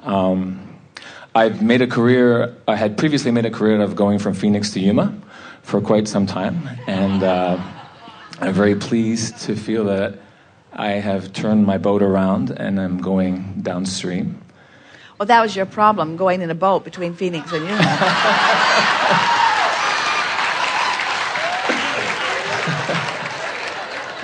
I had previously made a career of going from Phoenix to Yuma for quite some time, and I'm very pleased to feel that I have turned my boat around and I'm going downstream. Well, that was your problem, going in a boat between Phoenix and Yuma.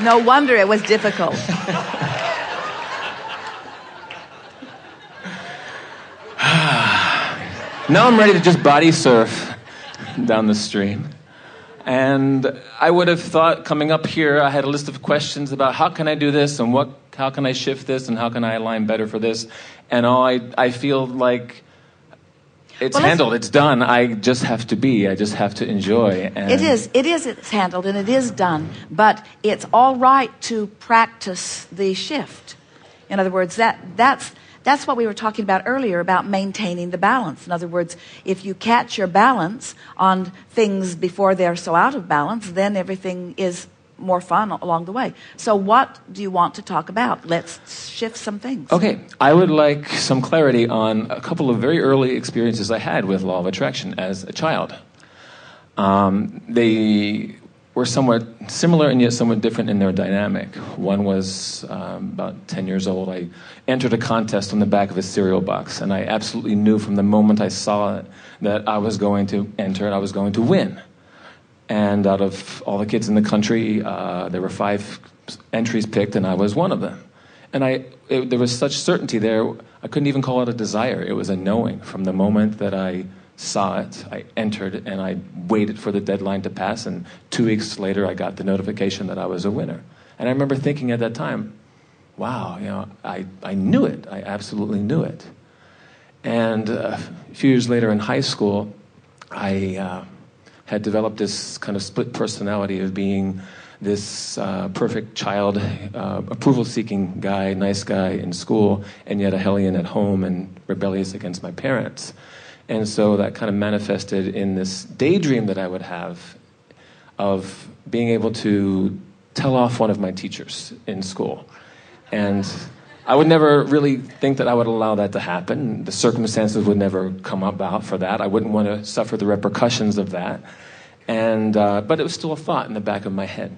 No wonder it was difficult. Now I'm ready to just body surf down the stream. And I would have thought coming up here, I had a list of questions about how can I do this and how can I shift this and how can I align better for this. And I feel like it's handled, it's done. I just have to be, I just have to enjoy. And it's handled and it is done. But it's all right to practice the shift. In other words, that's what we were talking about earlier, about maintaining the balance. In other words, if you catch your balance on things before they're so out of balance, then everything is more fun along the way. So what do you want to talk about? Let's shift some things. Okay. I would like some clarity on a couple of very early experiences I had with law of attraction as a child. They were somewhat similar and yet somewhat different in their dynamic. One was about 10 years old. I entered a contest on the back of a cereal box, and I absolutely knew from the moment I saw it that I was going to enter and I was going to win. And out of all the kids in the country, there were 5 entries picked, and I was one of them. And there was such certainty there, I couldn't even call it a desire. It was a knowing. From the moment that I saw it, I entered, and I waited for the deadline to pass, and 2 weeks later I got the notification that I was a winner. And I remember thinking at that time, wow, I knew it. I absolutely knew it. And a few years later in high school, I had developed this kind of split personality of being this perfect child, approval-seeking guy, nice guy in school, and yet a hellion at home and rebellious against my parents. And so that kind of manifested in this daydream that I would have of being able to tell off one of my teachers in school. And I would never really think that I would allow that to happen. The circumstances would never come about for that. I wouldn't want to suffer the repercussions of that. And but it was still a thought in the back of my head.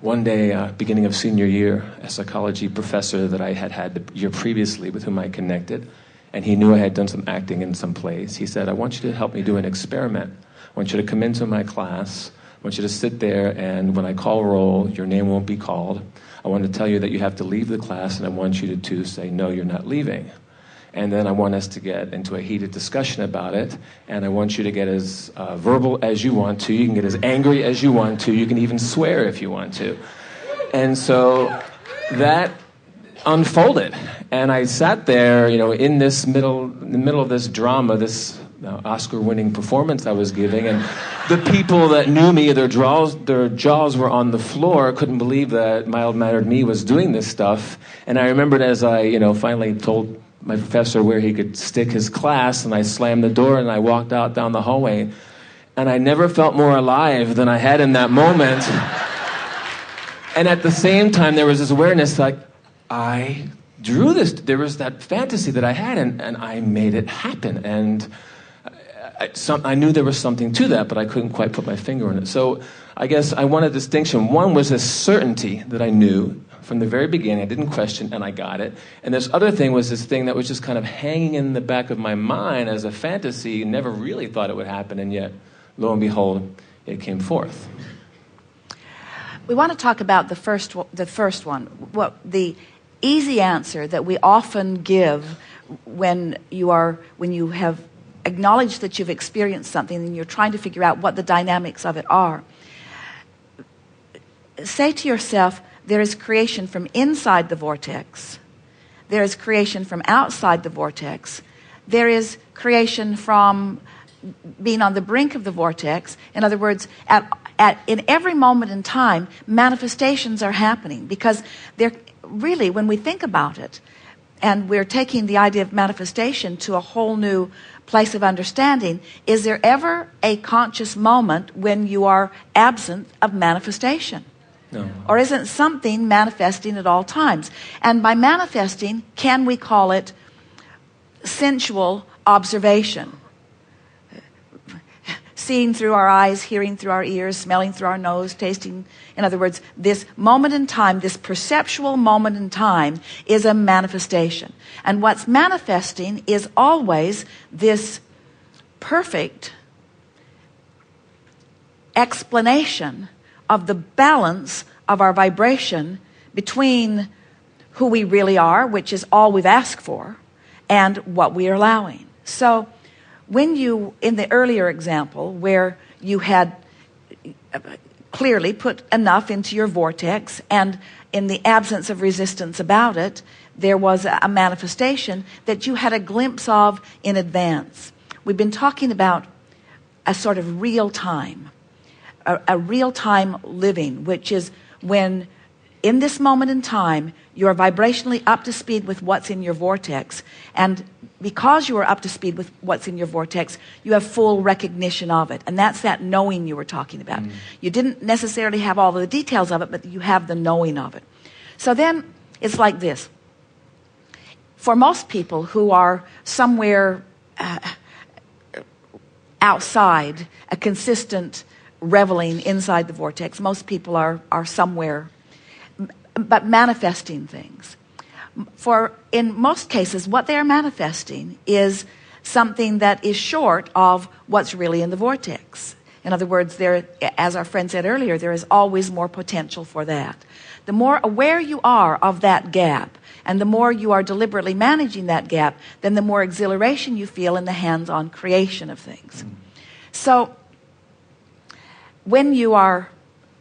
One day, beginning of senior year, a psychology professor that I had the year previously with whom I connected, and he knew I had done some acting in some plays. He said, I want you to help me do an experiment. I want you to come into my class. I want you to sit there, and when I call roll, your name won't be called. I want to tell you that you have to leave the class, and I want you to say, no, you're not leaving. And then I want us to get into a heated discussion about it, and I want you to get as verbal as you want to. You can get as angry as you want to. You can even swear if you want to. And so that unfolded, and I sat there, in the middle of this drama, this Oscar-winning performance I was giving, and the people that knew me, their jaws were on the floor, couldn't believe that mild-mannered me was doing this stuff. And I remembered as I, finally told my professor where he could stick his class, and I slammed the door and I walked out down the hallway, and I never felt more alive than I had in that moment. And at the same time, there was this awareness like, I drew this. There was that fantasy that I had, and I made it happen. And I knew there was something to that, but I couldn't quite put my finger on it. So I guess I want a distinction. One was this certainty that I knew from the very beginning. I didn't question, and I got it. And this other thing was this thing that was just kind of hanging in the back of my mind as a fantasy. Never really thought it would happen, and yet, lo and behold, it came forth. We want to talk about the first one. The easy answer that we often give when you have acknowledged that you've experienced something and you're trying to figure out what the dynamics of it are. Say to yourself, there is creation from inside the vortex. There is creation from outside the vortex. There is creation from being on the brink of the vortex. In other words, in every moment in time, manifestations are happening, because they're really, when we think about it, and we're taking the idea of manifestation to a whole new place of understanding, is there ever a conscious moment when you are absent of manifestation? No. Or isn't something manifesting at all times? And by manifesting, can we call it sensual observation. Seeing through our eyes, hearing through our ears, smelling through our nose, tasting. In other words, this moment in time, this perceptual moment in time is a manifestation. And what's manifesting is always this perfect explanation of the balance of our vibration between who we really are, which is all we've asked for, and what we are allowing. So when you, in the earlier example, where you had clearly put enough into your vortex, and in the absence of resistance about it, there was a manifestation that you had a glimpse of in advance. We've been talking about a sort of real time, a real-time living, which is when, in this moment in time, you're vibrationally up to speed with what's in your vortex. And because you are up to speed with what's in your vortex, you have full recognition of it. And that's that knowing you were talking about. You didn't necessarily have all the details of it, but you have the knowing of it. So then it's like this. For most people who are somewhere outside a consistent reveling inside the vortex, most people are somewhere but manifesting things. For in most cases, what they are manifesting is something that is short of what's really in the vortex. In other words, there, as our friend said earlier, there is always more potential for that. The more aware you are of that gap, and the more you are deliberately managing that gap, then the more exhilaration you feel in the hands-on creation of things. So when you are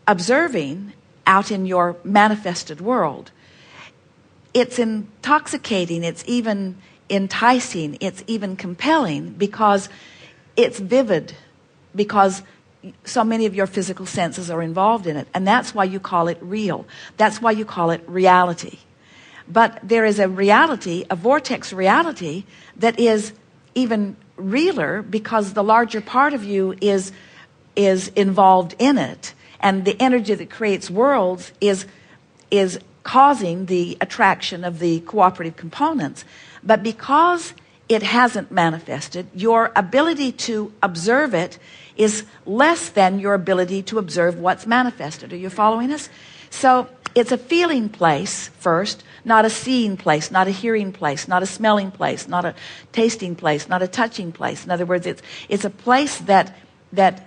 observing out in your manifested world, it's intoxicating, it's even enticing, it's even compelling because it's vivid, because so many of your physical senses are involved in it. And that's why you call it real. That's why you call it reality. But there is a reality, a vortex reality, that is even realer because the larger part of you is involved in it. And the energy that creates worlds is causing the attraction of the cooperative components. But because it hasn't manifested, your ability to observe it is less than your ability to observe what's manifested. Are you following us? So it's a feeling place first, not a seeing place, not a hearing place, not a smelling place, not a tasting place, not a touching place. In other words, it's a place that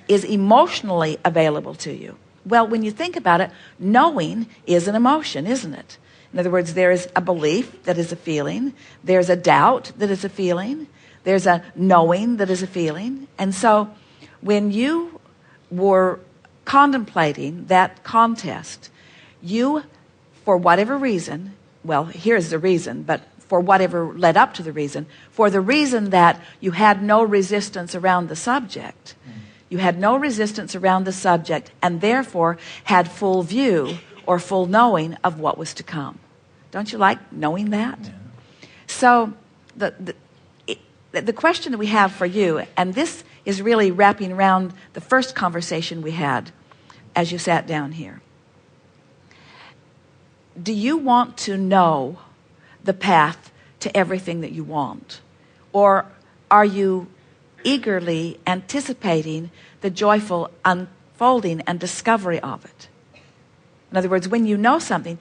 is emotionally available to you. Well, when you think about it, knowing is an emotion, isn't it? In other words, there is a belief that is a feeling. There's a doubt that is a feeling. There's a knowing that is a feeling. And so when you were contemplating that contest, you, for whatever reason, well, here's the reason, but for whatever led up to the reason, for the reason that you had no resistance around the subject, you had no resistance around the subject and therefore had full view or full knowing of what was to come. Don't you like knowing that? Yeah. So the question that we have for you, and this is really wrapping around the first conversation we had as you sat down here. Do you want to know the path to everything that you want? Or are you eagerly anticipating the joyful unfolding and discovery of it? In other words, when you know something,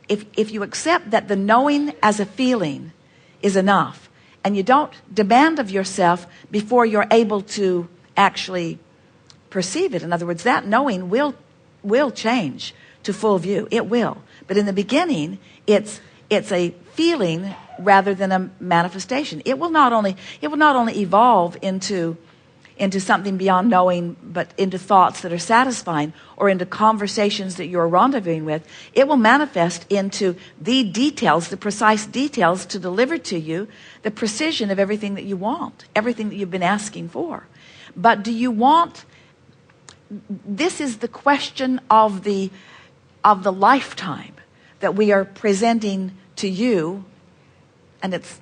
if you accept that the knowing as a feeling is enough, and you don't demand of yourself before you're able to actually perceive it. In other words, that knowing will change to full view. It will. But in the beginning, it's a feeling rather than a manifestation. It will not only evolve into something beyond knowing, but into thoughts that are satisfying or into conversations that you're rendezvousing with. It will manifest into the details, the precise details to deliver to you the precision of everything that you want, everything that you've been asking for. But do you want, this is the question of the lifetime that we are presenting to you, and it's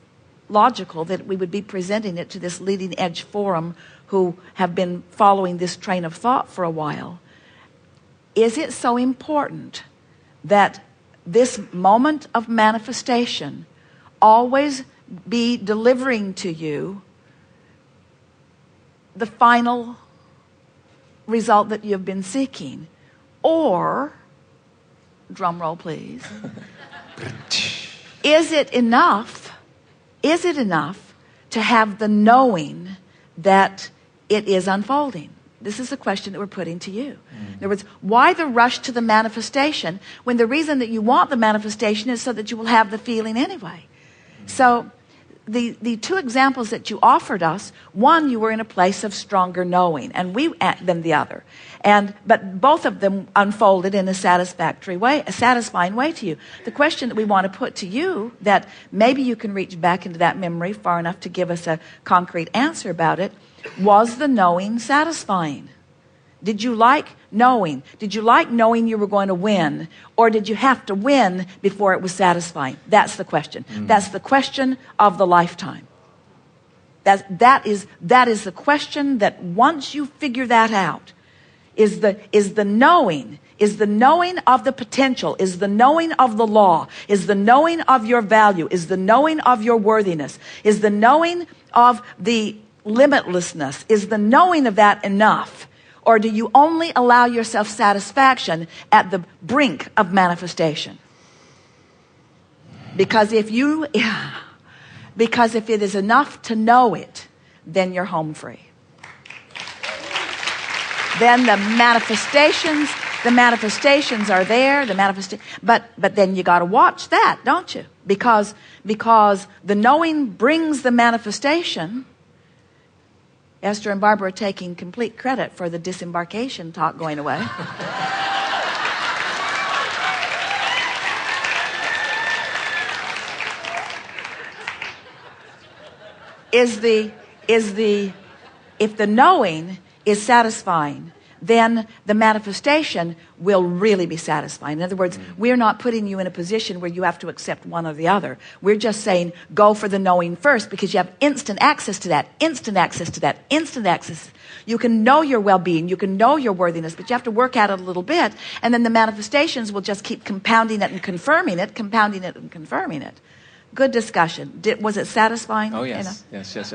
logical that we would be presenting it to this leading edge forum who have been following this train of thought for a while. Is it so important that this moment of manifestation always be delivering to you the final result that you've been seeking? Or, drum roll please, is it enough to have the knowing that it is unfolding? This is the question that we're putting to you. In other words, why the rush to the manifestation when the reason that you want the manifestation is so that you will have the feeling anyway? So the two examples that you offered us, one, you were in a place of stronger knowing, and than the other. But both of them unfolded in a satisfying way to you. The question that we want to put to you, that maybe you can reach back into that memory far enough to give us a concrete answer about it, was the knowing satisfying? Did you like knowing? Did you like knowing you were going to win? Or did you have to win before it was satisfying? That's the question. That's the question of the lifetime. That is the question that once you figure that out, is the knowing of the potential, is the knowing of the law, is the knowing of your value, is the knowing of your worthiness, is the knowing of the limitlessness, is the knowing of that enough? Or do you only allow yourself satisfaction at the brink of manifestation? Because if it is enough to know it, then you're home free. Then the manifestations are there. But then you got to watch that, don't you? Because the knowing brings the manifestation. Esther and Barbara are taking complete credit for the disembarkation talk going away. If the knowing is satisfying, then the manifestation will really be satisfying. In other words, we're not putting you in a position where you have to accept one or the other. We're just saying, go for the knowing first, because you have instant access to that, instant access to that, instant access. You can know your well-being, you can know your worthiness, but you have to work at it a little bit, and then the manifestations will just keep compounding it and confirming it. Good discussion. Was it satisfying? Oh, yes. Yes.